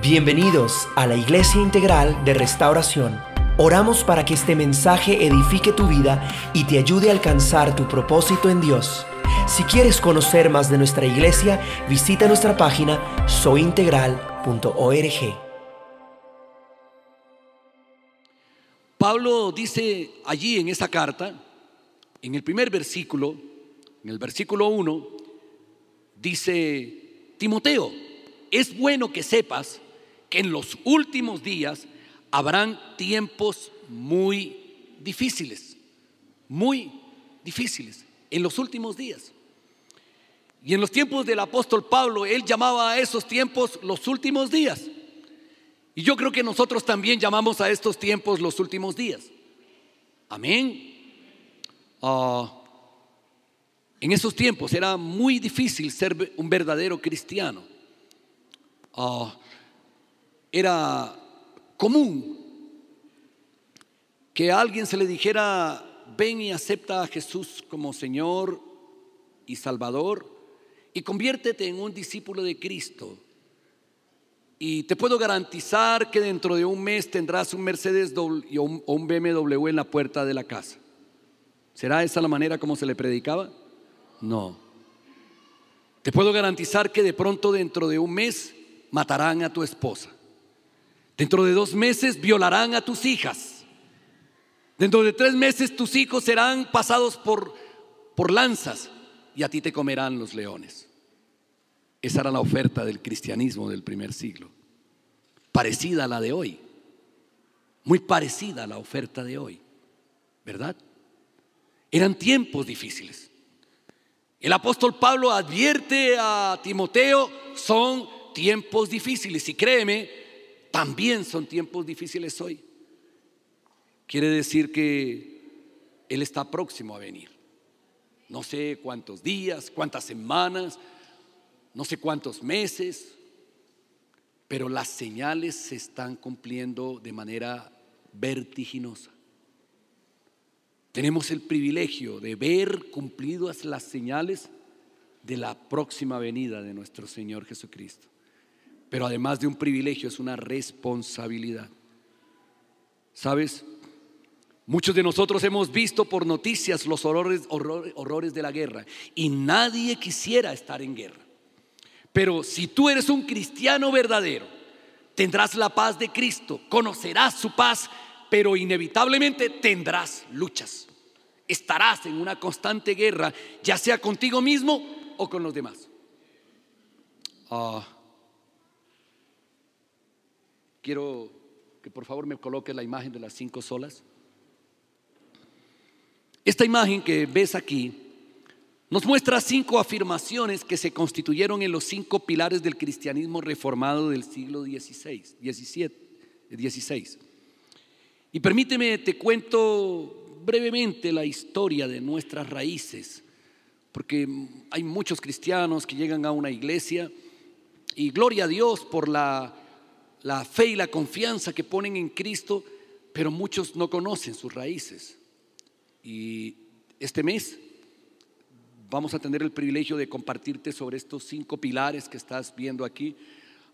Bienvenidos a la Iglesia Integral de Restauración. Oramos para que este mensaje edifique tu vida y te ayude a alcanzar tu propósito en Dios. Si quieres conocer más de nuestra iglesia, visita nuestra página soyintegral.org. Pablo dice allí en esa carta, en el primer versículo, en el versículo 1, dice: Timoteo, es bueno que sepas que en los últimos días habrán tiempos muy difíciles, en los últimos días. Y en los tiempos del apóstol Pablo, él llamaba a esos tiempos los últimos días. Y yo creo que nosotros también llamamos a estos tiempos los últimos días. Amén. En esos tiempos era muy difícil ser un verdadero cristiano. Era común que a alguien se le dijera: ven y acepta a Jesús como Señor y Salvador y conviértete en un discípulo de Cristo. Y te puedo garantizar que dentro de un mes tendrás un Mercedes o un BMW en la puerta de la casa. ¿Será esa la manera como se le predicaba? No. Te puedo garantizar que de pronto dentro de un mes matarán a tu esposa. Dentro de 2 meses violarán a tus hijas. Dentro de 3 meses tus hijos serán pasados por lanzas y a ti te comerán los leones. Esa era la oferta del cristianismo del primer siglo, parecida a la de hoy, muy parecida a la oferta de hoy, ¿verdad? Eran tiempos difíciles. El apóstol Pablo advierte a Timoteo: son tiempos difíciles, y créeme, también son tiempos difíciles hoy. Quiere decir que Él está próximo a venir. No sé cuántos días, cuántas semanas, no sé cuántos meses, pero las señales se están cumpliendo de manera vertiginosa. Tenemos el privilegio de ver cumplidas las señales de la próxima venida de nuestro Señor Jesucristo. Pero además de un privilegio, es una responsabilidad. ¿Sabes? Muchos de nosotros hemos visto por noticias los horrores de la guerra, y nadie quisiera estar en guerra. Pero si tú eres un cristiano verdadero, tendrás la paz de Cristo, conocerás su paz, pero inevitablemente tendrás luchas. Estarás en una constante guerra, ya sea contigo mismo o con los demás. Quiero que por favor me coloque la imagen de las 5 solas. Esta imagen que ves aquí nos muestra 5 afirmaciones que se constituyeron en los 5 pilares del cristianismo reformado del siglo XVI. Y permíteme, te cuento brevemente la historia de nuestras raíces, porque hay muchos cristianos que llegan a una iglesia y gloria a Dios por la fe y la confianza que ponen en Cristo, pero muchos no conocen sus raíces. Y este mes vamos a tener el privilegio de compartirte sobre estos 5 pilares que estás viendo aquí,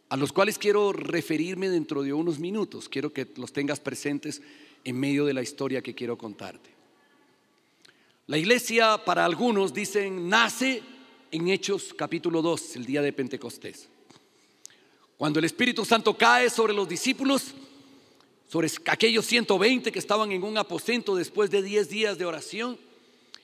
a los cuales quiero referirme dentro de unos minutos. Quiero que los tengas presentes en medio de la historia que quiero contarte. La iglesia, para algunos dicen, nace en Hechos capítulo 2, el día de Pentecostés, cuando el Espíritu Santo cae sobre los discípulos, sobre aquellos 120 que estaban en un aposento después de 10 días de oración.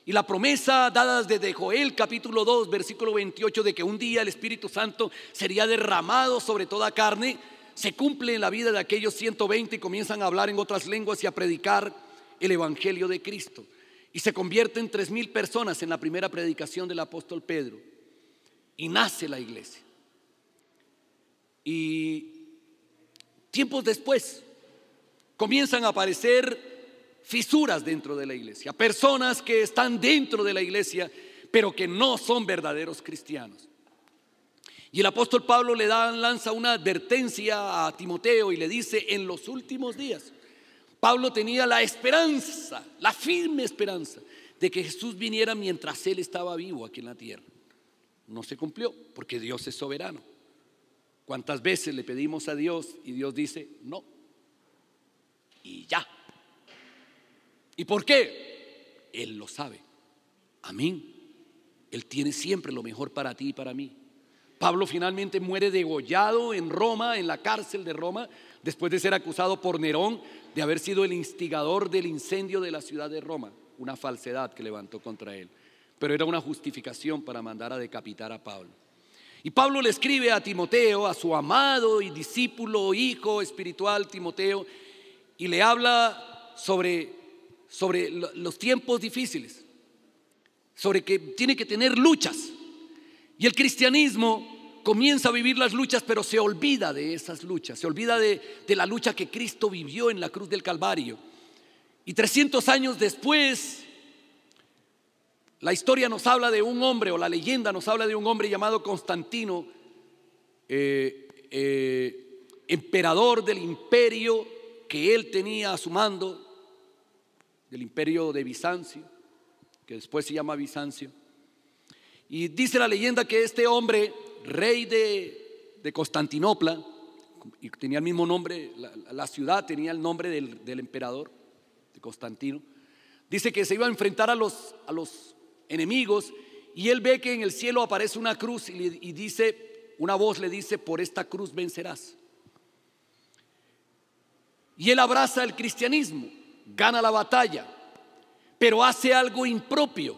Y la promesa dada desde Joel capítulo 2 versículo 28 de que un día el Espíritu Santo sería derramado sobre toda carne, se cumple en la vida de aquellos 120 y comienzan a hablar en otras lenguas y a predicar el evangelio de Cristo. Y se convierten 3,000 personas en la primera predicación del apóstol Pedro. Y nace la iglesia. Y tiempos después comienzan a aparecer fisuras dentro de la iglesia, personas que están dentro de la iglesia pero que no son verdaderos cristianos. Y el apóstol Pablo lanza una advertencia a Timoteo y le dice: en los últimos días. Pablo tenía la esperanza, la firme esperanza de que Jesús viniera mientras él estaba vivo aquí en la tierra. No se cumplió porque Dios es soberano. ¿Cuántas veces le pedimos a Dios y Dios dice no? Y ya. ¿Y por qué? Él lo sabe. Amén. Él tiene siempre lo mejor para ti y para mí. Pablo finalmente muere degollado en Roma, en la cárcel de Roma, después de ser acusado por Nerón de haber sido el instigador del incendio de la ciudad de Roma, una falsedad que levantó contra él, pero era una justificación para mandar a decapitar a Pablo. Y Pablo le escribe a Timoteo, a su amado y discípulo, hijo espiritual Timoteo, y le habla sobre los tiempos difíciles, sobre que tiene que tener luchas. Y el cristianismo comienza a vivir las luchas, pero se olvida de esas luchas, se olvida de la lucha que Cristo vivió en la cruz del Calvario. Y 300 años después, la historia nos habla de un hombre, o la leyenda nos habla de un hombre llamado Constantino, emperador del imperio que él tenía a su mando, del imperio de Bizancio, que después se llama Bizancio. Y dice la leyenda que este hombre, rey de Constantinopla, y tenía el mismo nombre, la ciudad tenía el nombre del emperador, de Constantino, dice que se iba a enfrentar a los enemigos, y él ve que en el cielo aparece una cruz y dice, una voz le dice: por esta cruz vencerás. Y él abraza el cristianismo, gana la batalla, pero hace algo impropio.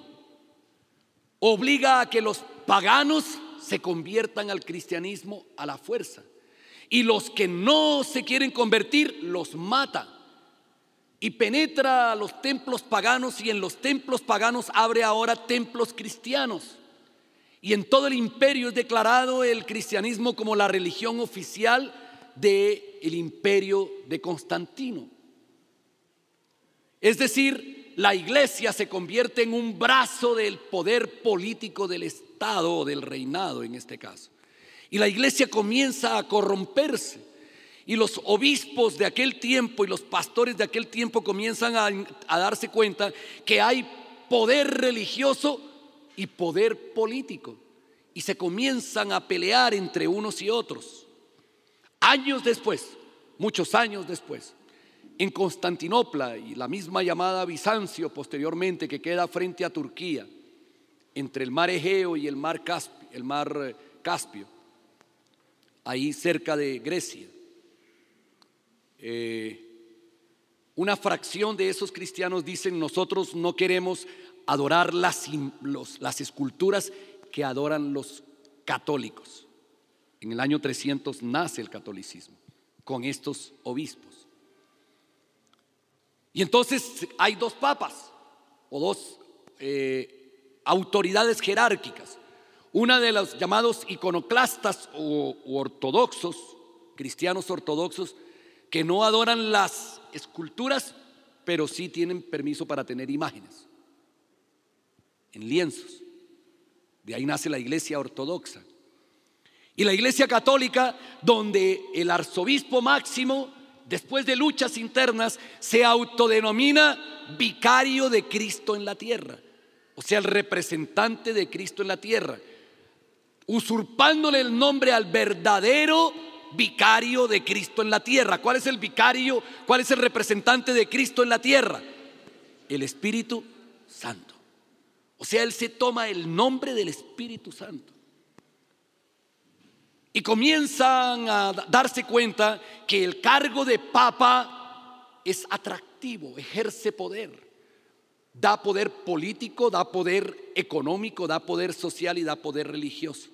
Obliga a que los paganos se conviertan al cristianismo a la fuerza, y los que no se quieren convertir los mata, y penetra a los templos paganos, y en los templos paganos abre ahora templos cristianos, y en todo el imperio es declarado el cristianismo como la religión oficial del imperio de Constantino. Es decir, la iglesia se convierte en un brazo del poder político del Estado, o del reinado en este caso, y la iglesia comienza a corromperse, y los obispos de aquel tiempo y los pastores de aquel tiempo comienzan a darse cuenta que hay poder religioso y poder político, y se comienzan a pelear entre unos y otros. Años después, muchos años después, en Constantinopla y la misma llamada Bizancio posteriormente, que queda frente a Turquía, entre el mar Egeo y el mar Caspio, ahí cerca de Grecia, una fracción de esos cristianos dicen: nosotros no queremos adorar las esculturas que adoran los católicos. En el año 300 nace el catolicismo con estos obispos. Y entonces hay dos papas, o dos autoridades jerárquicas. Una de los llamados iconoclastas o ortodoxos, cristianos ortodoxos, que no adoran las esculturas, pero sí tienen permiso para tener imágenes en lienzos. De ahí nace la iglesia ortodoxa. Y la iglesia católica, donde el arzobispo máximo, después de luchas internas, se autodenomina vicario de Cristo en la tierra, o sea, el representante de Cristo en la tierra, usurpándole el nombre al verdadero vicario de Cristo en la tierra. ¿Cuál es el vicario? ¿Cuál es el representante de Cristo en la tierra? El Espíritu Santo. O sea, él se toma el nombre del Espíritu Santo. Y comienzan a darse cuenta que el cargo de papa es atractivo, ejerce poder, da poder político, da poder económico, da poder social y da poder religioso.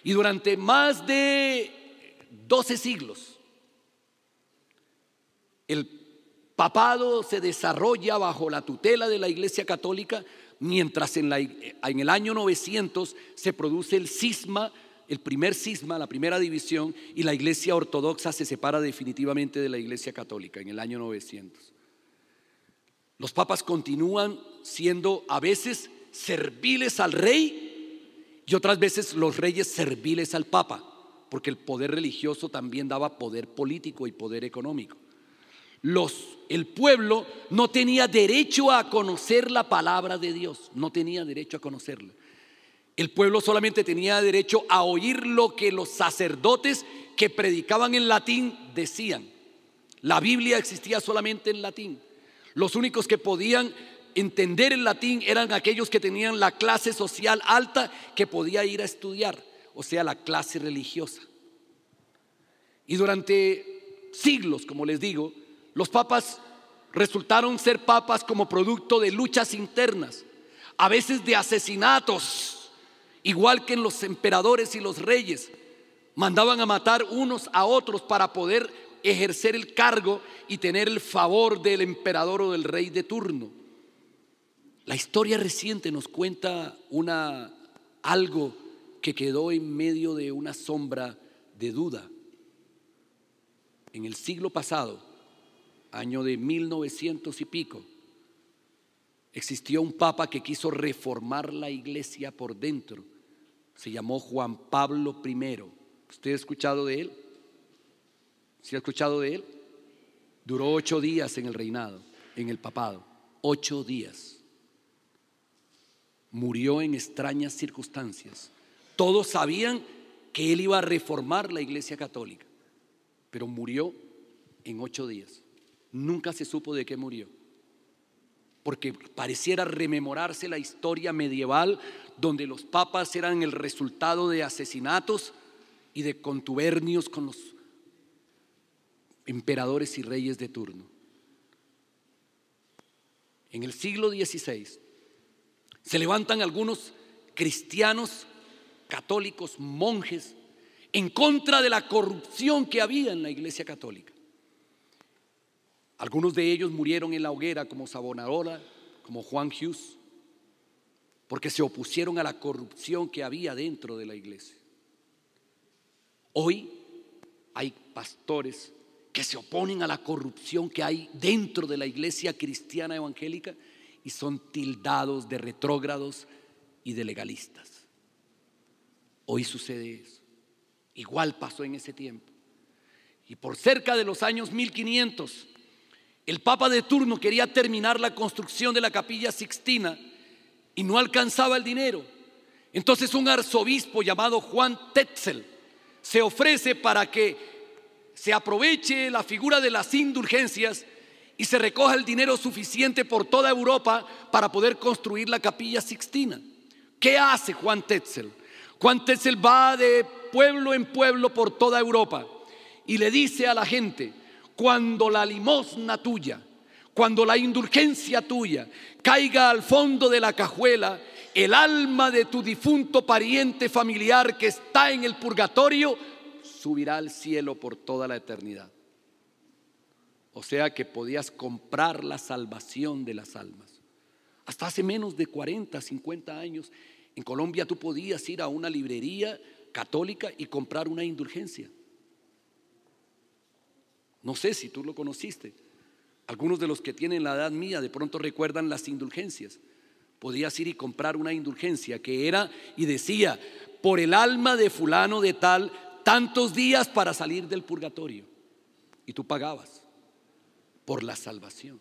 Y durante más de 12 siglos, el papado se desarrolla bajo la tutela de la Iglesia Católica, mientras en el año 900 se produce el cisma, el primer cisma, la primera división, y la Iglesia Ortodoxa se separa definitivamente de la Iglesia Católica en el año 900. Los papas continúan siendo a veces serviles al rey y otras veces los reyes serviles al papa, porque el poder religioso también daba poder político y poder económico. El pueblo no tenía derecho a conocer la palabra de Dios, no tenía derecho a conocerla. El pueblo solamente tenía derecho a oír lo que los sacerdotes que predicaban en latín decían. La Biblia existía solamente en latín. Los únicos que podían entender el latín eran aquellos que tenían la clase social alta, que podía ir a estudiar, o sea, la clase religiosa. Y durante siglos, como les digo, los papas resultaron ser papas como producto de luchas internas, a veces de asesinatos. Igual que en los emperadores y los reyes, mandaban a matar unos a otros para poder ejercer el cargo y tener el favor del emperador o del rey de turno. La historia reciente nos cuenta algo que quedó en medio de una sombra de duda. En el siglo pasado, año de 1900 y pico, existió un papa que quiso reformar la iglesia por dentro. Se llamó Juan Pablo I. ¿Usted ha escuchado de él? ¿Sí ha escuchado de él? Duró 8 días en el reinado, en el papado. 8 días. Murió en extrañas circunstancias. Todos sabían que él iba a reformar la iglesia católica, pero murió en 8 días. Nunca se supo de qué murió, porque pareciera rememorarse la historia medieval, donde los papas eran el resultado de asesinatos y de contubernios con los emperadores y reyes de turno. En el siglo XVI se levantan algunos cristianos católicos, monjes, en contra de la corrupción que había en la iglesia católica. Algunos de ellos murieron en la hoguera, como Savonarola, como Juan Hus, porque se opusieron a la corrupción que había dentro de la iglesia. Hoy hay pastores que se oponen a la corrupción que hay dentro de la iglesia cristiana evangélica y son tildados de retrógrados y de legalistas. Hoy sucede eso. Igual pasó en ese tiempo. Y por cerca de los años 1500, el papa de turno quería terminar la construcción de la Capilla Sixtina y no alcanzaba el dinero. Entonces un arzobispo llamado Juan Tetzel se ofrece para que se aproveche la figura de las indulgencias y se recoja el dinero suficiente por toda Europa para poder construir la Capilla Sixtina. ¿Qué hace Juan Tetzel? Juan Tetzel va de pueblo en pueblo por toda Europa y le dice a la gente: cuando la limosna tuya, cuando la indulgencia tuya caiga al fondo de la cajuela, el alma de tu difunto pariente familiar que está en el purgatorio subirá al cielo por toda la eternidad. O sea que podías comprar la salvación de las almas. Hasta hace menos de 40, 50 años, en Colombia tú podías ir a una librería católica y comprar una indulgencia. No sé si tú lo conociste. Algunos de los que tienen la edad mía de pronto recuerdan las indulgencias. Podías ir y comprar una indulgencia que era y decía: por el alma de fulano de tal, tantos días para salir del purgatorio. Y tú pagabas por la salvación.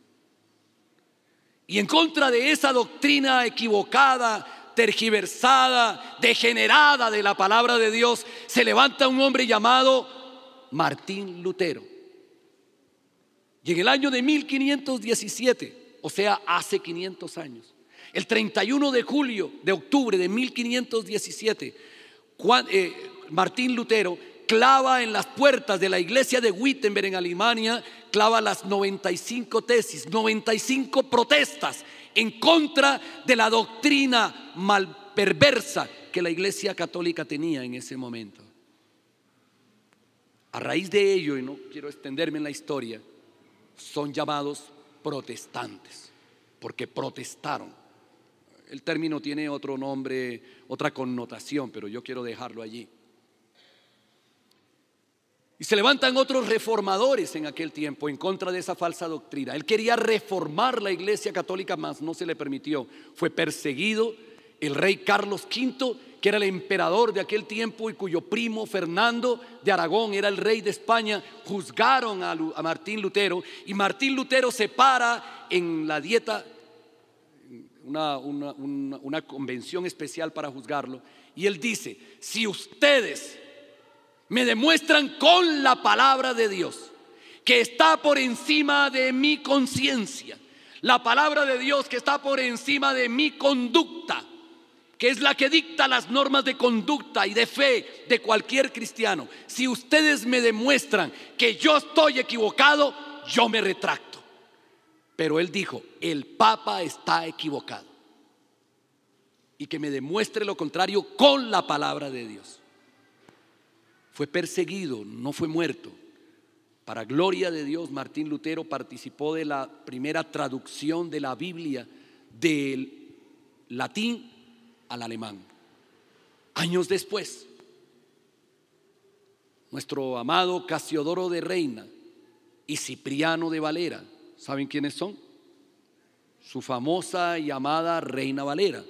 Y en contra de esa doctrina equivocada, tergiversada, degenerada de la palabra de Dios, se levanta un hombre llamado Martín Lutero. Y en el año de 1517, o sea, hace 500 años, el 31 de octubre de 1517, Martín Lutero clava en las puertas de la iglesia de Wittenberg en Alemania, clava las 95 tesis, 95 protestas en contra de la doctrina mal perversa que la iglesia católica tenía en ese momento. A raíz de ello, y no quiero extenderme en la historia, son llamados protestantes, porque protestaron. El término tiene otro nombre, otra connotación, pero yo quiero dejarlo allí. Y se levantan otros reformadores en aquel tiempo en contra de esa falsa doctrina. Él quería reformar la iglesia católica, mas no se le permitió. Fue perseguido. El rey Carlos V, que era el emperador de aquel tiempo y cuyo primo Fernando de Aragón era el rey de España, juzgaron a Martín Lutero. Y Martín Lutero se para en la dieta, una convención especial para juzgarlo. Y él dice: si ustedes me demuestran con la palabra de Dios que está por encima de mi conciencia, la palabra de Dios que está por encima de mi conducta, que es la que dicta las normas de conducta y de fe de cualquier cristiano, si ustedes me demuestran que yo estoy equivocado, yo me retracto. Pero él dijo: el Papa está equivocado, y que me demuestre lo contrario con la palabra de Dios. Fue perseguido, no fue muerto. Para gloria de Dios, Martín Lutero participó de la primera traducción de la Biblia del latín al alemán. Años después, nuestro amado Casiodoro de Reina y Cipriano de Valera, ¿saben quiénes son? Su famosa y amada Reina Valera.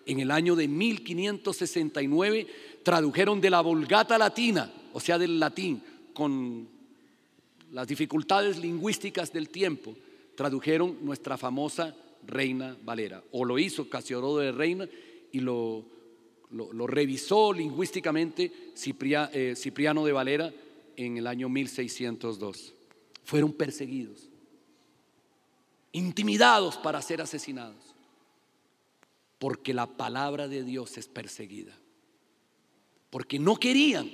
En el año de 1569 tradujeron de la Vulgata latina, o sea, del latín, con las dificultades lingüísticas del tiempo, tradujeron nuestra famosa Reina Valera. O lo hizo Casiodoro de Reina y lo revisó lingüísticamente Cipriano de Valera en el año 1602. Fueron perseguidos, intimidados para ser asesinados, porque la palabra de Dios es perseguida. Porque no querían,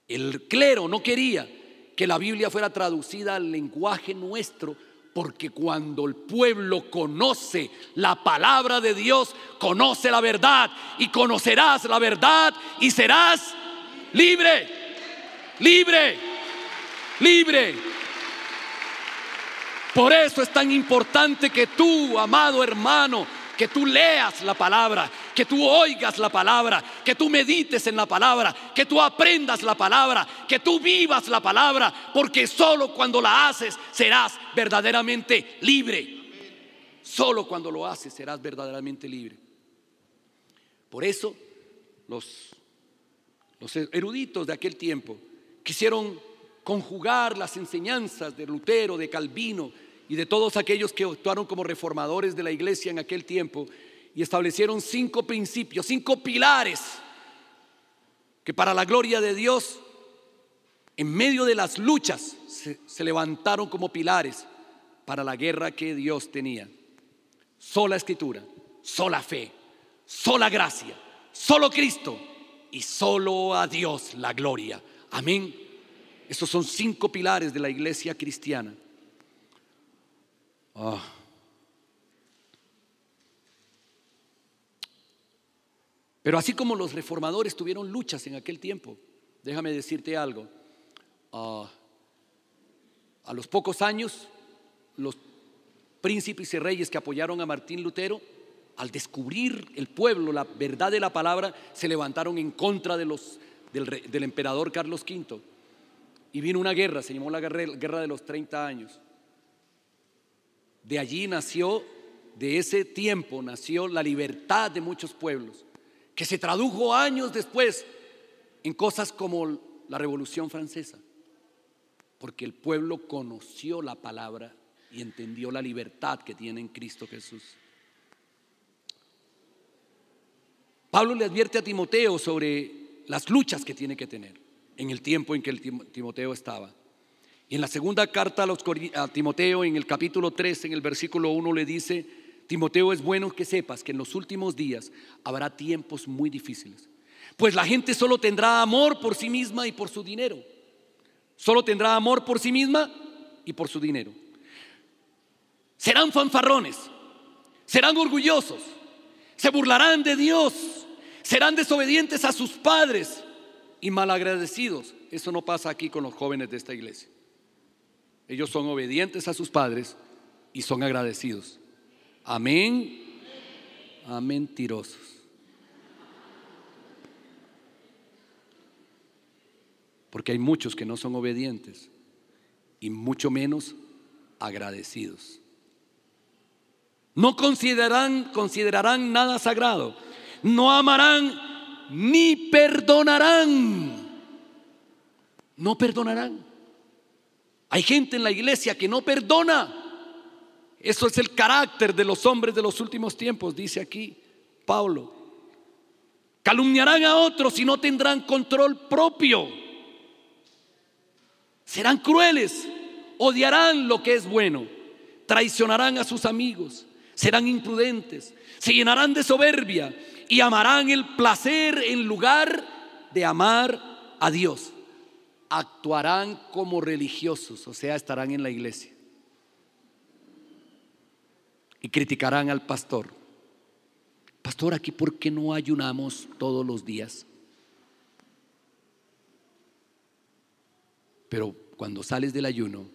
el clero no quería que la Biblia fuera traducida al lenguaje nuestro, porque cuando el pueblo conoce la palabra de Dios, conoce la verdad, y conocerás la verdad y serás libre, libre, libre. Por eso es tan importante que tú, amado hermano, que tú leas la palabra, que tú oigas la palabra, que tú medites en la palabra, que tú aprendas la palabra, que tú vivas la palabra, porque solo cuando la haces serás verdaderamente libre. Solo cuando lo haces serás verdaderamente libre. Por eso los eruditos de aquel tiempo quisieron conjugar las enseñanzas de Lutero, de Calvino y de todos aquellos que actuaron como reformadores de la iglesia en aquel tiempo, y establecieron 5 principios, 5 pilares que para la gloria de Dios, en medio de las luchas, se levantaron como pilares para la guerra que Dios tenía. Sola Escritura, sola fe, sola gracia, solo Cristo y solo a Dios la gloria. Amén. Estos son 5 pilares de la iglesia cristiana. Pero así como los reformadores tuvieron luchas en aquel tiempo, déjame decirte algo. A los pocos años, los príncipes y reyes que apoyaron a Martín Lutero, al descubrir el pueblo la verdad de la palabra, se levantaron en contra del emperador Carlos V. Y vino una guerra, se llamó la guerra de los 30 años. De allí nació, de ese tiempo nació la libertad de muchos pueblos, que se tradujo años después en cosas como la Revolución Francesa, porque el pueblo conoció la palabra y entendió la libertad que tiene en Cristo Jesús. Pablo le advierte a Timoteo sobre las luchas que tiene que tener en el tiempo en que Timoteo estaba. Y en la segunda carta a Timoteo, en el capítulo 3, en el versículo 1, le dice: Timoteo, es bueno que sepas que en los últimos días habrá tiempos muy difíciles, pues la gente solo tendrá amor por sí misma y por su dinero. Solo tendrá amor por sí misma y por su dinero. Serán fanfarrones, serán orgullosos, se burlarán de Dios, serán desobedientes a sus padres y malagradecidos. Eso no pasa aquí con los jóvenes de esta iglesia. Ellos son obedientes a sus padres y son agradecidos. Amén. A mentirosos. Porque hay muchos que no son obedientes y mucho menos agradecidos. No considerarán nada sagrado, no amarán ni perdonarán. No perdonarán. Hay gente en la iglesia que no perdona. Eso es el carácter de los hombres de los últimos tiempos, dice aquí Pablo. Calumniarán a otros y no tendrán control propio. Serán crueles, odiarán lo que es bueno, traicionarán a sus amigos, serán imprudentes, se llenarán de soberbia y amarán el placer en lugar de amar a Dios. Actuarán como religiosos, o sea, estarán en la iglesia. Y criticarán al pastor. Pastor, aquí ¿por qué no ayunamos todos los días? Pero cuando sales del ayuno,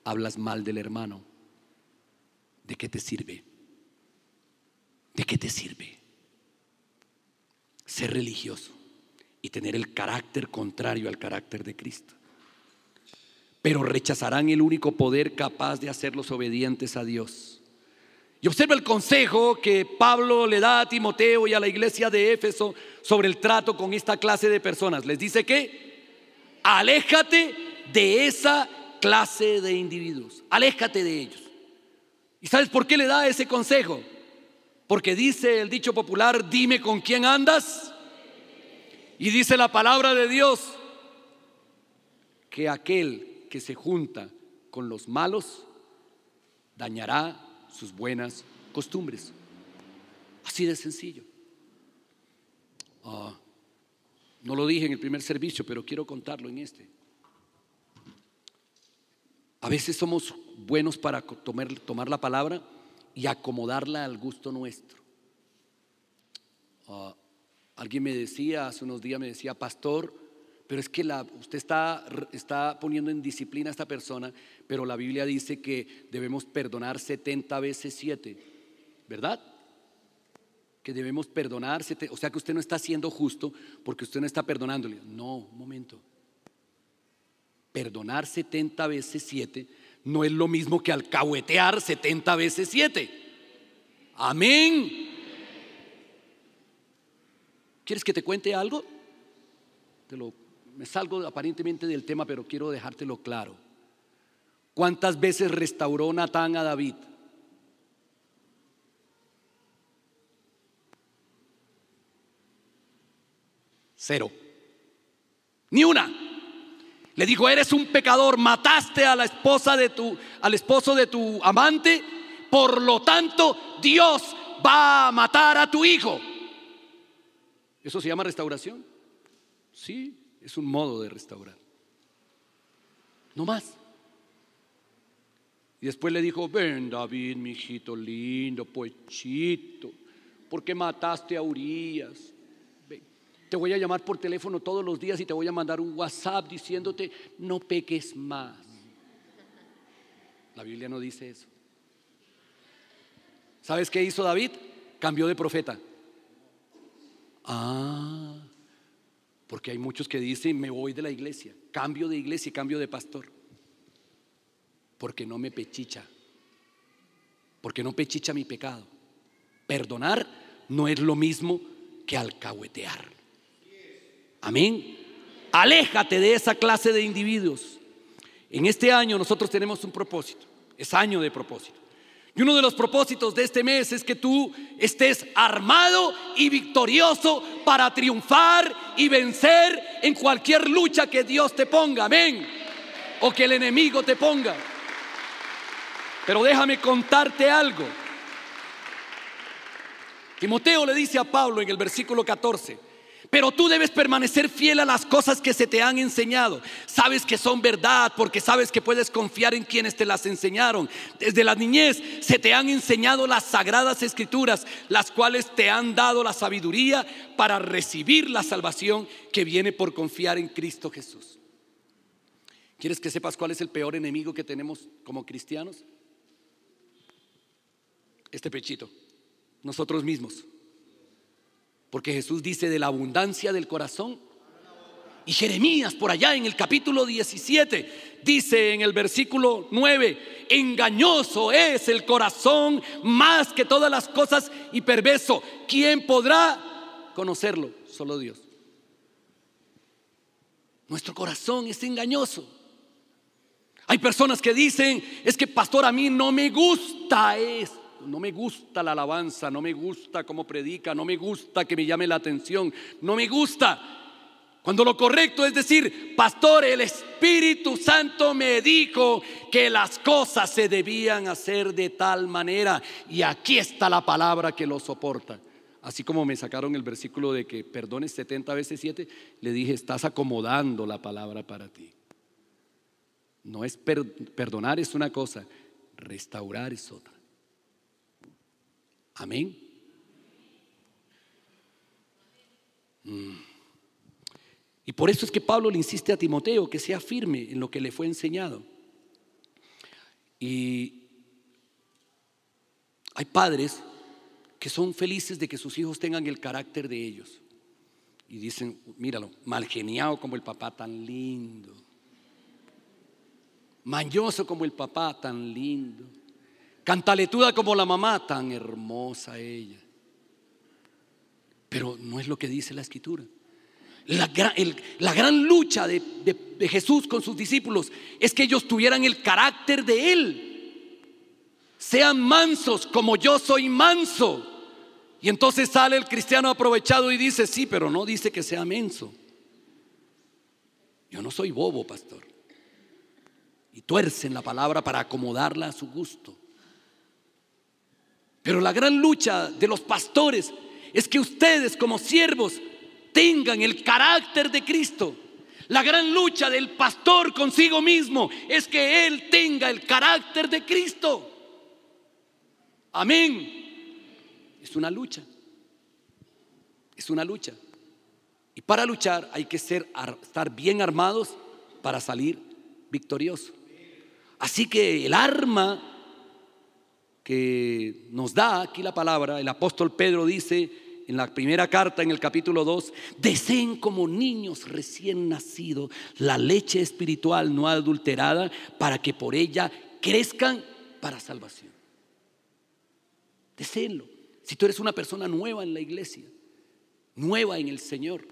hablas mal del hermano. ¿De qué te sirve? ¿De qué te sirve ser religioso y tener el carácter contrario al carácter de Cristo? Pero rechazarán el único poder capaz de hacerlos obedientes a Dios. Y observa el consejo que Pablo le da a Timoteo y a la iglesia de Éfeso sobre el trato con esta clase de personas. Les dice que aléjate de esa clase de individuos, aléjate de ellos. ¿Y sabes por qué le da ese consejo? Porque dice el dicho popular: dime con quién andas. Y dice la palabra de Dios que aquel que se junta con los malos dañará sus buenas costumbres. Así de sencillo. No lo dije en el primer servicio, pero quiero contarlo en este. A veces somos buenos para tomar la palabra y acomodarla al gusto nuestro. Alguien me decía hace unos días, pastor, pero es que usted está poniendo en disciplina a esta persona, pero la Biblia dice que debemos perdonar 70 veces 7, ¿verdad? Que debemos perdonar, o sea que usted no está siendo justo porque usted no está perdonándole. No, un momento. Perdonar 70 veces 7 no es lo mismo que alcahuetear 70 veces 7. Amén. ¿Quieres que te cuente algo? Me salgo aparentemente del tema, pero quiero dejártelo claro. ¿Cuántas veces restauró Natán a David? 0. Ni una. Le dijo: eres un pecador, mataste a la esposa al esposo de tu amante, por lo tanto Dios va a matar a tu hijo. ¿Eso se llama restauración? Sí, es un modo de restaurar. No más. Y después le dijo: ven, David, mi hijito lindo, poechito, ¿por qué mataste a Urías? Ven, te voy a llamar por teléfono todos los días y te voy a mandar un WhatsApp diciéndote: no peques más. La Biblia no dice eso. ¿Sabes qué hizo David? Cambió de profeta. Porque hay muchos que dicen: me voy de la iglesia, cambio de iglesia y cambio de pastor, porque no me pechicha, porque no pechicha mi pecado. Perdonar no es lo mismo que alcahuetear. Amén. Aléjate de esa clase de individuos. En este año nosotros tenemos un propósito, es año de propósito. Y uno de los propósitos de este mes es que tú estés armado y victorioso para triunfar y vencer en cualquier lucha que Dios te ponga, amén, o que el enemigo te ponga. Pero déjame contarte algo. Timoteo le dice a Pablo en el versículo 14: pero tú debes permanecer fiel a las cosas que se te han enseñado. Sabes que son verdad porque sabes que puedes confiar en quienes te las enseñaron. Desde la niñez se te han enseñado las sagradas escrituras, las cuales te han dado la sabiduría para recibir la salvación que viene por confiar en Cristo Jesús. ¿Quieres que sepas cuál es el peor enemigo que tenemos como cristianos? Este pechito, nosotros mismos. Porque Jesús dice: de la abundancia del corazón. Y Jeremías por allá en el capítulo 17 dice en el versículo 9: engañoso es el corazón más que todas las cosas y perverso. ¿Quién podrá conocerlo? Solo Dios. Nuestro corazón es engañoso. Hay personas que dicen: es que pastor, a mí no me gusta esto, no me gusta la alabanza, no me gusta cómo predica, no me gusta que me llame la atención, no me gusta. Cuando lo correcto es decir: pastor, el Espíritu Santo me dijo que las cosas se debían hacer de tal manera, y aquí está la palabra que lo soporta. Así como me sacaron el versículo de que perdones 70 veces 7, le dije: estás acomodando la palabra para ti. No es perdonar es una cosa, restaurar es otra. Amén. Y por eso es que Pablo le insiste a Timoteo que sea firme en lo que le fue enseñado. Y hay padres que son felices de que sus hijos tengan el carácter de ellos. Y dicen: míralo, malgeniado como el papá, tan lindo. Mañoso como el papá, tan lindo. Cantaletuda como la mamá, tan hermosa ella. Pero no es lo que dice la Escritura. La gran lucha de Jesús con sus discípulos es que ellos tuvieran el carácter de Él. Sean mansos como yo soy manso. Y entonces sale el cristiano aprovechado y dice: sí, pero no dice que sea menso. Yo no soy bobo, pastor. Y tuercen la palabra para acomodarla a su gusto. Pero la gran lucha de los pastores es que ustedes, como siervos, tengan el carácter de Cristo. La gran lucha del pastor consigo mismo es que él tenga el carácter de Cristo. Amén. Es una lucha. Es una lucha. Y para luchar hay que estar bien armados para salir victoriosos. Así que el arma que nos da aquí la palabra, el apóstol Pedro dice en la primera carta, en el capítulo 2: deseen como niños recién nacidos la leche espiritual no adulterada, para que por ella crezcan para salvación. Deseenlo. Si tú eres una persona nueva en la iglesia, nueva en el Señor,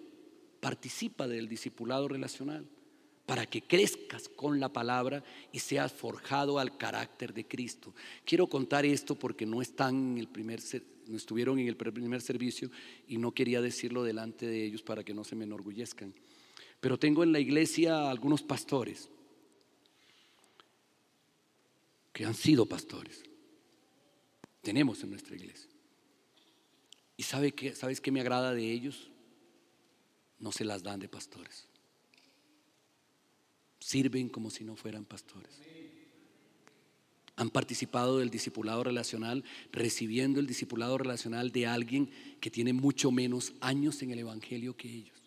participa del discipulado relacional para que crezcas con la palabra y seas forjado al carácter de Cristo. Quiero contar esto porque no estuvieron en el primer servicio y no quería decirlo delante de ellos para que no se me enorgullezcan. Pero tengo en la iglesia algunos pastores que han sido pastores. Tenemos en nuestra iglesia. ¿Y sabes qué me agrada de ellos? No se las dan de pastores. Sirven como si no fueran pastores. Han participado del discipulado relacional, recibiendo el discipulado relacional de alguien que tiene mucho menos años en el evangelio que ellos.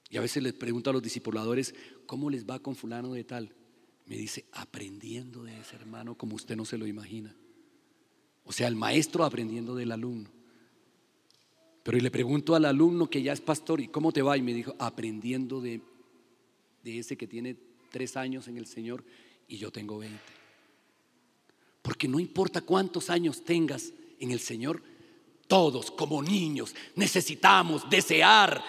Y a veces les pregunto a los discipuladores: ¿cómo les va con fulano de tal? Me dice: aprendiendo de ese hermano como usted no se lo imagina. O sea, el maestro aprendiendo del alumno. Pero y le pregunto al alumno que ya es pastor: ¿y cómo te va? Y me dijo: aprendiendo de ese que tiene 3 años en el Señor y yo tengo 20. Porque no importa cuántos años tengas en el Señor, todos como niños necesitamos desear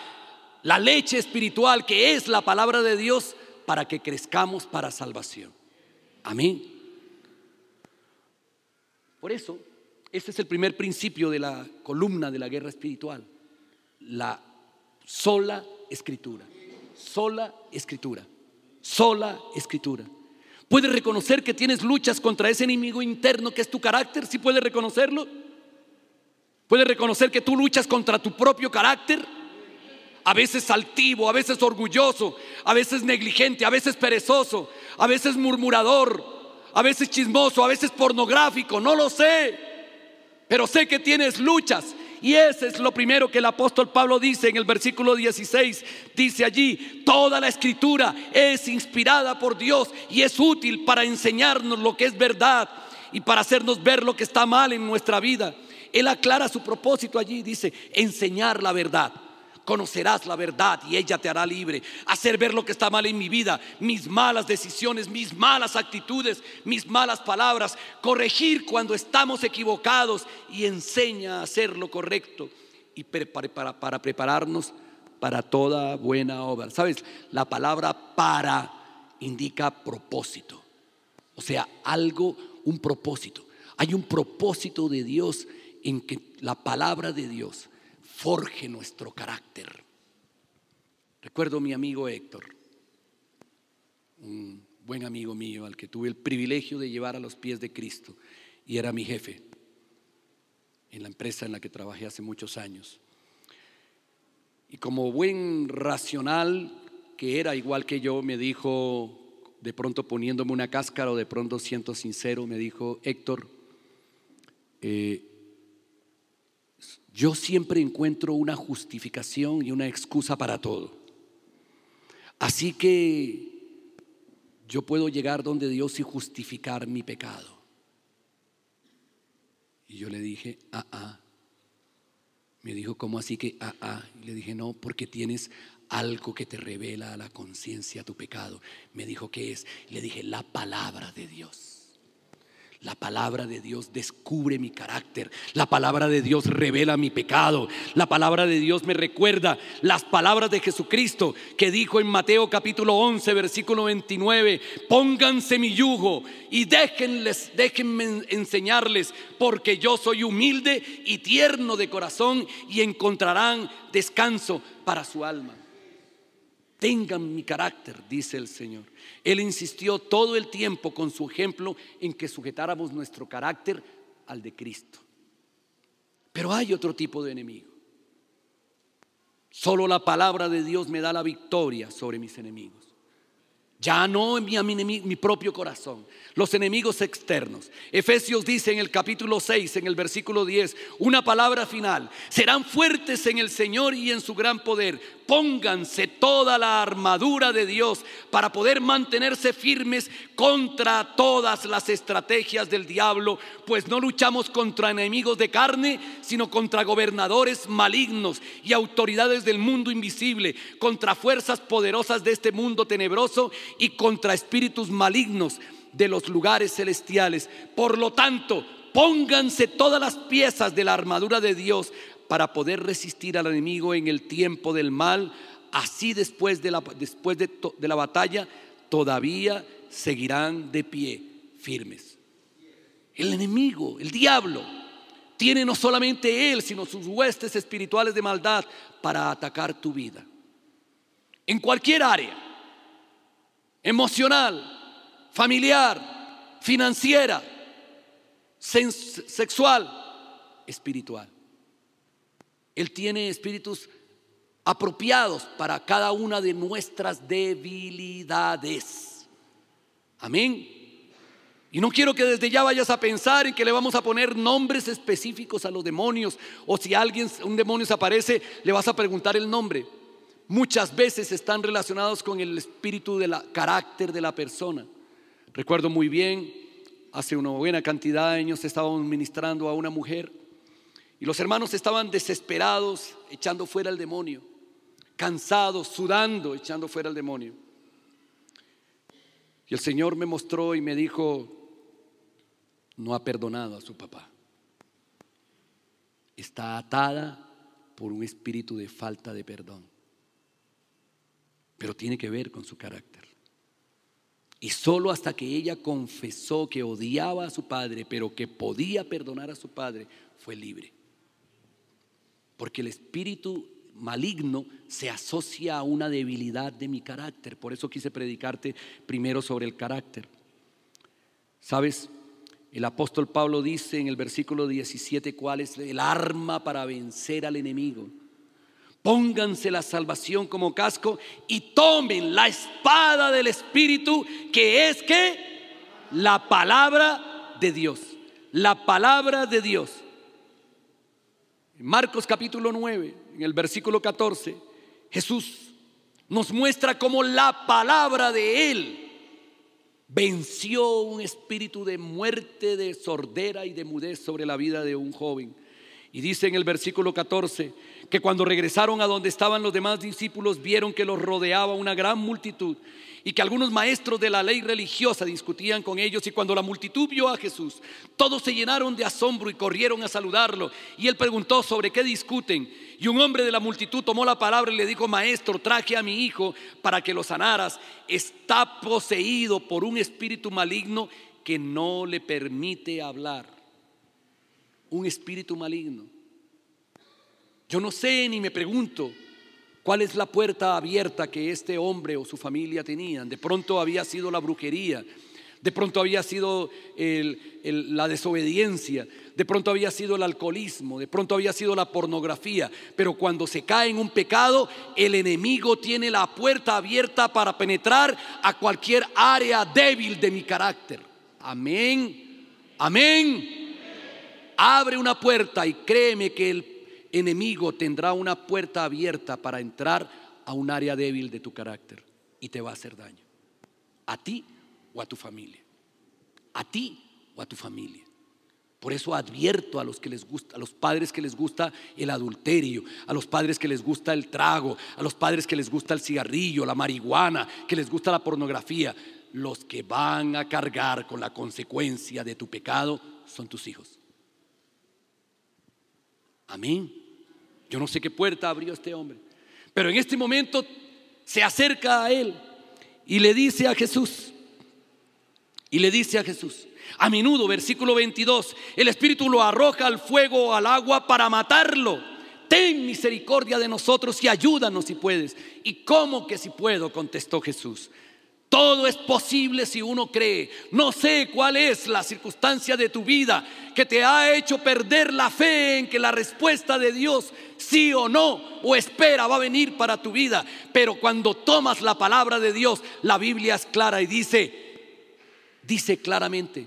la leche espiritual, que es la palabra de Dios, para que crezcamos para salvación. Amén. Por eso, este es el primer principio de la columna de la guerra espiritual: la sola escritura. Sola escritura. Sola escritura. ¿Puedes reconocer que tienes luchas contra ese enemigo interno que es tu carácter? ¿Sí puedes reconocerlo? ¿Puedes reconocer que tú luchas contra tu propio carácter? A veces altivo, a veces orgulloso, a veces negligente, a veces perezoso, a veces murmurador, a veces chismoso, a veces pornográfico, no lo sé. Pero sé que tienes luchas. Y ese es lo primero que el apóstol Pablo dice en el versículo 16. Dice allí: toda la escritura es inspirada por Dios y es útil para enseñarnos lo que es verdad y para hacernos ver lo que está mal en nuestra vida. Él aclara su propósito allí, dice: enseñar la verdad. Conocerás la verdad y ella te hará libre. Hacer ver lo que está mal en mi vida, mis malas decisiones, mis malas actitudes, mis malas palabras. Corregir cuando estamos equivocados y enseña a hacer lo correcto. Y para prepararnos para toda buena obra. ¿Sabes? La palabra para indica propósito. O sea, algo, un propósito. Hay un propósito de Dios en que la palabra de Dios forje nuestro carácter. Recuerdo a mi amigo Héctor, un buen amigo mío al que tuve el privilegio de llevar a los pies de Cristo, y era mi jefe en la empresa en la que trabajé hace muchos años. Y como buen racional que era, igual que yo, me dijo, de pronto poniéndome una cáscara o de pronto siendo sincero, me dijo: Héctor, yo siempre encuentro una justificación y una excusa para todo. Así que yo puedo llegar donde Dios y justificar mi pecado. Y yo le dije: Me dijo: ¿cómo así que Y le dije: no, porque tienes algo que te revela a la conciencia tu pecado. Me dijo: ¿qué es? Y le dije: la palabra de Dios. La palabra de Dios descubre mi carácter. La palabra de Dios revela mi pecado. La palabra de Dios me recuerda las palabras de Jesucristo, que dijo en Mateo capítulo 11 versículo 29: pónganse mi yugo y déjenme enseñarles, porque yo soy humilde y tierno de corazón, y encontrarán descanso para su alma. Tengan mi carácter, dice el Señor. Él insistió todo el tiempo con su ejemplo en que sujetáramos nuestro carácter al de Cristo. Pero hay otro tipo de enemigo. Solo la palabra de Dios me da la victoria sobre mis enemigos. Ya no mi propio corazón, los enemigos externos. Efesios dice en el capítulo 6, en el versículo 10, una palabra final: serán fuertes en el Señor y en su gran poder. Pónganse toda la armadura de Dios para poder mantenerse firmes contra todas las estrategias del diablo, pues no luchamos contra enemigos de carne, sino contra gobernadores malignos y autoridades del mundo invisible, contra fuerzas poderosas de este mundo tenebroso y contra espíritus malignos de los lugares celestiales. Por lo tanto, pónganse todas las piezas de la armadura de Dios para poder resistir al enemigo en el tiempo del mal. Así después de la batalla todavía seguirán de pie firmes. El enemigo, el diablo, tiene no solamente él, sino sus huestes espirituales de maldad para atacar tu vida en cualquier área: emocional, familiar, financiera, sexual, espiritual. Él tiene espíritus apropiados para cada una de nuestras debilidades. Amén. Y no quiero que desde ya vayas a pensar en que le vamos a poner nombres específicos a los demonios, o si un demonio se aparece, le vas a preguntar el nombre. Muchas veces están relacionados con el espíritu del carácter de la persona. Recuerdo muy bien, hace una buena cantidad de años estábamos ministrando a una mujer y los hermanos estaban desesperados echando fuera el demonio, cansados, sudando, echando fuera el demonio. Y el Señor me mostró y me dijo: no ha perdonado a su papá. Está atada por un espíritu de falta de perdón. Pero tiene que ver con su carácter. Y solo hasta que ella confesó que odiaba a su padre, pero que podía perdonar a su padre, fue libre. Porque el espíritu maligno se asocia a una debilidad de mi carácter. Por eso quise predicarte primero sobre el carácter. ¿Sabes? El apóstol Pablo dice en el versículo 17 cuál es el arma para vencer al enemigo. Pónganse la salvación como casco y tomen la espada del Espíritu, que es ¿qué? La palabra de Dios. La palabra de Dios. En Marcos capítulo 9, en el versículo 14, Jesús nos muestra cómo la palabra de Él venció un espíritu de muerte, de sordera y de mudez sobre la vida de un joven. Y dice en el versículo 14 que cuando regresaron a donde estaban los demás discípulos, vieron que los rodeaba una gran multitud y que algunos maestros de la ley religiosa discutían con ellos. Y cuando la multitud vio a Jesús, todos se llenaron de asombro y corrieron a saludarlo. Y él preguntó: ¿sobre qué discuten? Y un hombre de la multitud tomó la palabra y le dijo: Maestro, traje a mi hijo para que lo sanaras. Está poseído por un espíritu maligno que no le permite hablar. Un espíritu maligno. Yo no sé ni me pregunto cuál es la puerta abierta que este hombre o su familia tenían. De pronto había sido la brujería, de pronto había sido la desobediencia, de pronto había sido el alcoholismo, de pronto había sido la pornografía. Pero cuando se cae en un pecado, el enemigo tiene la puerta abierta para penetrar a cualquier área débil de mi carácter. Amén, amén. Abre una puerta y créeme que el enemigo tendrá una puerta abierta para entrar a un área débil de tu carácter y te va a hacer daño, a ti o a tu familia, a ti o a tu familia. Por eso advierto a los que les gusta, a los padres que les gusta el adulterio, a los padres que les gusta el trago, a los padres que les gusta el cigarrillo, la marihuana, que les gusta la pornografía. Los que van a cargar con la consecuencia de tu pecado son tus hijos. Amén. Yo no sé qué puerta abrió este hombre, pero en este momento se acerca a él y le dice a Jesús, a menudo, versículo 22, el espíritu lo arroja al fuego o al agua para matarlo. Ten misericordia de nosotros y ayúdanos si puedes. ¿Y cómo que si puedo?, contestó Jesús. Todo es posible si uno cree. No sé cuál es la circunstancia de tu vida que te ha hecho perder la fe en que la respuesta de Dios, sí o no, o espera, va a venir para tu vida. Pero cuando tomas la palabra de Dios, la Biblia es clara y dice claramente: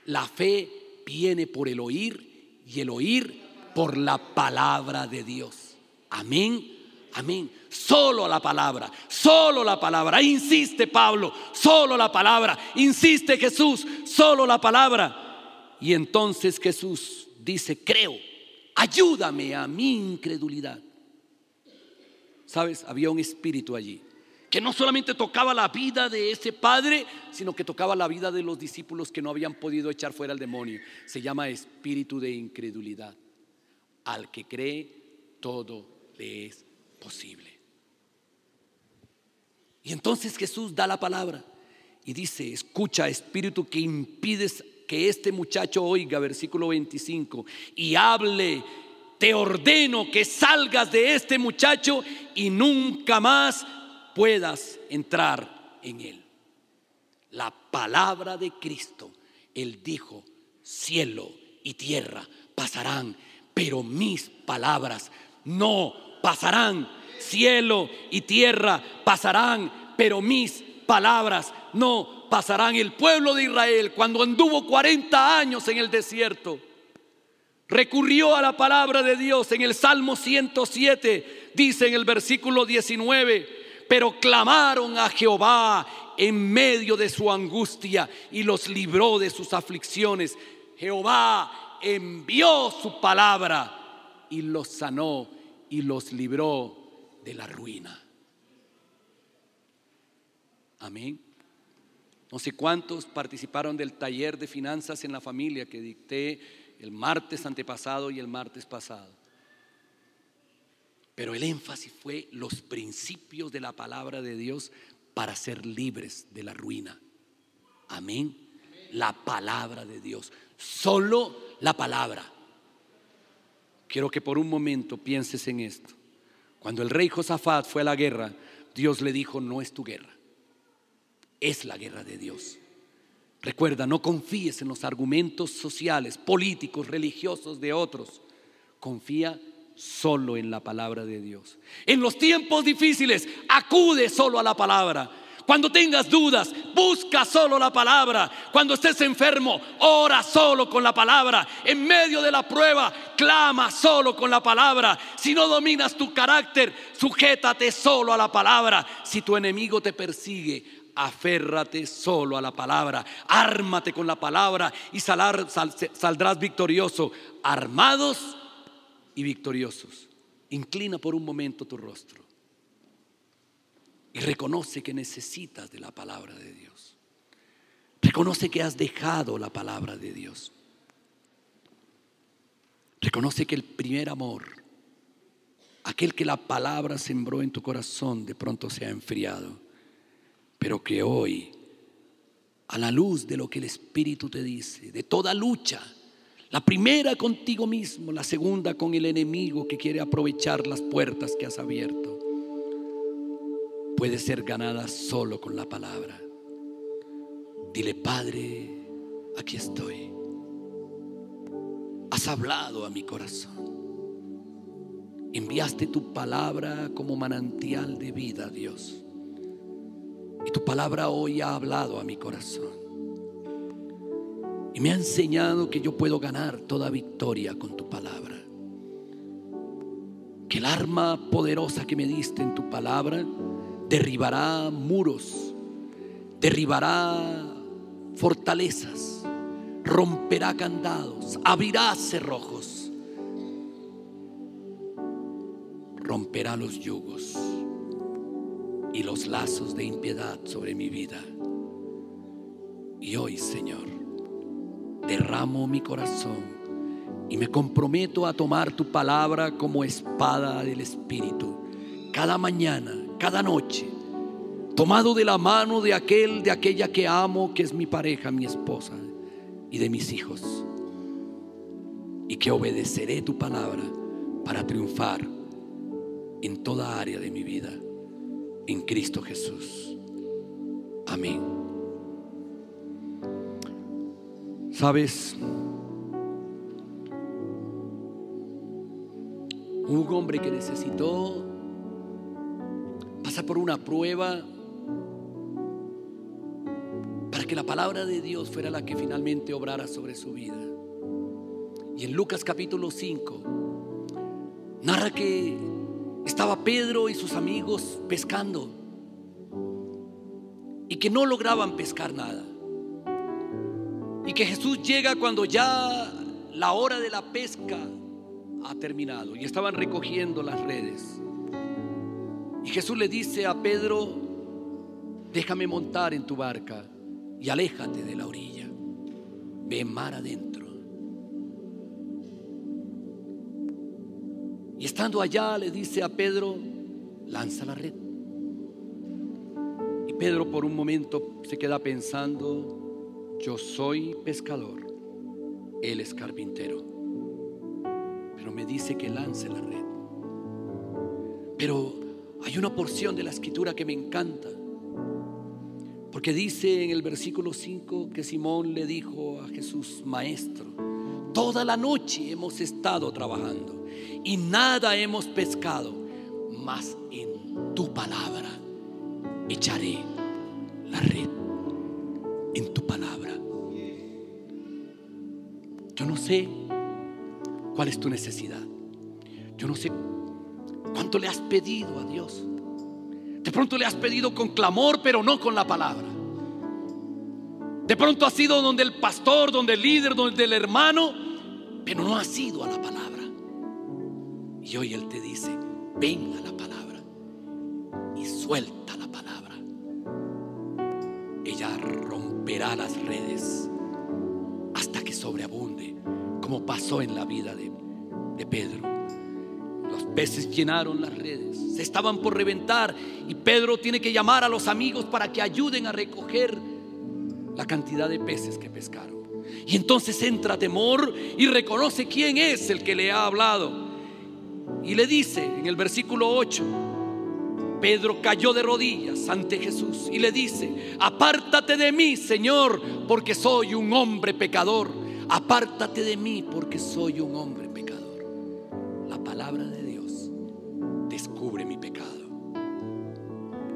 la fe viene por el oír y el oír por la palabra de Dios. Amén. Amén. Solo la palabra, solo la palabra. Insiste Pablo, solo la palabra. Insiste Jesús, solo la palabra. Y entonces Jesús dice: creo, ayúdame a mi incredulidad. ¿Sabes? Había un espíritu allí que no solamente tocaba la vida de ese padre, sino que tocaba la vida de los discípulos que no habían podido echar fuera al demonio. Se llama espíritu de incredulidad. Al que cree, todo le es posible. Y entonces Jesús da la palabra y dice: escucha, espíritu que impides que este muchacho oiga, versículo 25, y hable, te ordeno que salgas de este muchacho y nunca más puedas entrar en él. La palabra de Cristo, él dijo: cielo y tierra pasarán, pero mis palabras no pasarán. Cielo y tierra pasarán, pero mis palabras no pasarán. El pueblo de Israel, cuando anduvo 40 años en el desierto, recurrió a la palabra de Dios. En el Salmo 107 dice en el versículo 19: pero clamaron a Jehová en medio de su angustia y los libró de sus aflicciones. Jehová envió su palabra y los sanó y los libró de la ruina. Amén. No sé cuántos participaron del taller de finanzas en la familia que dicté el martes antepasado y el martes pasado. Pero el énfasis fue los principios de la palabra de Dios para ser libres de la ruina. Amén. La palabra de Dios, solo la palabra. Quiero que por un momento pienses en esto. Cuando el rey Josafat fue a la guerra, Dios le dijo: no es tu guerra, es la guerra de Dios. Recuerda, no confíes en los argumentos sociales, políticos, religiosos de otros. Confía solo en la palabra de Dios. En los tiempos difíciles, acude solo a la palabra. Cuando tengas dudas, busca solo la palabra. Cuando estés enfermo, ora solo con la palabra. En medio de la prueba, clama solo con la palabra. Si no dominas tu carácter, sujétate solo a la palabra. Si tu enemigo te persigue, aférrate solo a la palabra. Ármate con la palabra y saldrás victorioso. Armados y victoriosos, inclina por un momento tu rostro y reconoce que necesitas de la palabra de Dios. Reconoce que has dejado la palabra de Dios. Reconoce que el primer amor, aquel que la palabra sembró en tu corazón, de pronto se ha enfriado, pero que hoy, a la luz de lo que el Espíritu te dice, de toda lucha, la primera contigo mismo, la segunda con el enemigo que quiere aprovechar las puertas que has abierto, puede ser ganada solo con la palabra. Dile: Padre, aquí estoy. Has hablado a mi corazón. Enviaste tu palabra como manantial de vida, Dios. Y tu palabra hoy ha hablado a mi corazón. Y me ha enseñado que yo puedo ganar toda victoria con tu palabra. Que el arma poderosa que me diste en tu palabra derribará muros, derribará fortalezas, romperá candados, abrirá cerrojos, romperá los yugos y los lazos de impiedad sobre mi vida. Y hoy, Señor, derramo mi corazón y me comprometo a tomar tu palabra como espada del Espíritu, cada mañana, cada noche, tomado de la mano de aquella que amo, que es mi pareja, mi esposa, y de mis hijos, y que obedeceré tu palabra para triunfar en toda área de mi vida, en Cristo Jesús. Amén. ¿Sabes? Un hombre que necesitó pasar por una prueba para que la palabra de Dios fuera la que finalmente obrara sobre su vida. Y en Lucas capítulo 5 narra que estaba Pedro y sus amigos pescando y que no lograban pescar nada, y que Jesús llega cuando ya la hora de la pesca ha terminado y estaban recogiendo las redes. Y Jesús le dice a Pedro: déjame montar en tu barca y aléjate de la orilla, ve mar adentro. Y estando allá le dice a Pedro: lanza la red. Y Pedro por un momento se queda pensando: yo soy pescador, él es carpintero, pero me dice que lance la red. Pero hay una porción de la escritura que me encanta, porque dice en el versículo 5 que Simón le dijo a Jesús: Maestro, toda la noche hemos estado trabajando y nada hemos pescado, mas en tu palabra echaré la red. En tu palabra. Yo no sé cuál es tu necesidad. Yo no sé cuánto le has pedido a Dios. De pronto le has pedido con clamor, pero no con la palabra. De pronto has ido donde el pastor, donde el líder, donde el hermano, pero no has ido a la palabra. Y hoy Él te dice: ven a la palabra y suelta la palabra. Ella romperá las redes hasta que sobreabunde, como pasó en la vida de Pedro. Los peces llenaron las redes, se estaban por reventar, y Pedro tiene que llamar a los amigos para que ayuden a recoger la cantidad de peces que pescaron. Y entonces entra temor y reconoce quién es el que le ha hablado. Y le dice en el versículo 8, Pedro cayó de rodillas ante Jesús y le dice: apártate de mí, Señor, porque soy un hombre pecador. Apártate de mí porque soy un hombre pecador. La palabra de Dios descubre mi pecado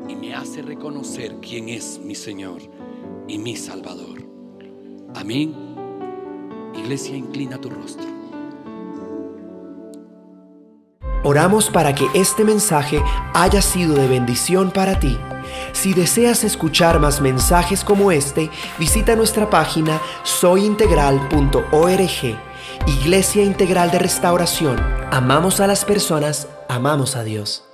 y me hace reconocer quién es mi Señor y mi Salvador. Amén. Iglesia, inclina tu rostro. Oramos para que este mensaje haya sido de bendición para ti. Si deseas escuchar más mensajes como este, visita nuestra página soyintegral.org Iglesia Integral de Restauración. Amamos a las personas, amamos a Dios.